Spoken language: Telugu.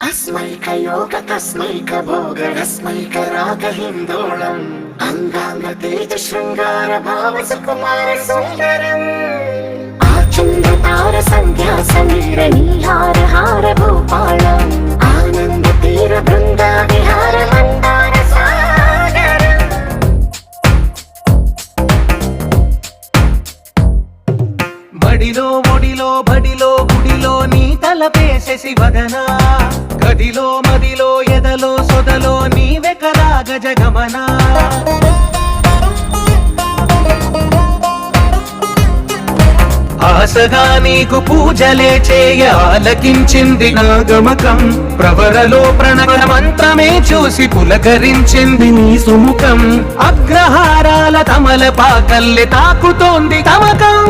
अस्मैकयोग तस्मैक भोग रस्मैक राग हिन्दोळम् अंगांग तेज शृंगार भाव सुकुमार सुंदरम् आचंद तार संध्या समीर नीहार हार भूपालम् आनंद तीर बृंदा विहार मंदार सागरम् బడిలో ఒడిలో బడిలో గుడిలో నీ తలపేసే శివగనా గదిలో మదిలో ఎదలో సొదలో నీవే కదా గజగమనా ఆశగా నీకు పూజలే చేయ ఆలకించింది నా గమకం ప్రవరలో ప్రణవ మంత్రమే చూసి పులకరించింది నీ సుముఖం అగ్రహారాల తమల పాకల్లె తాకుతోంది తమకం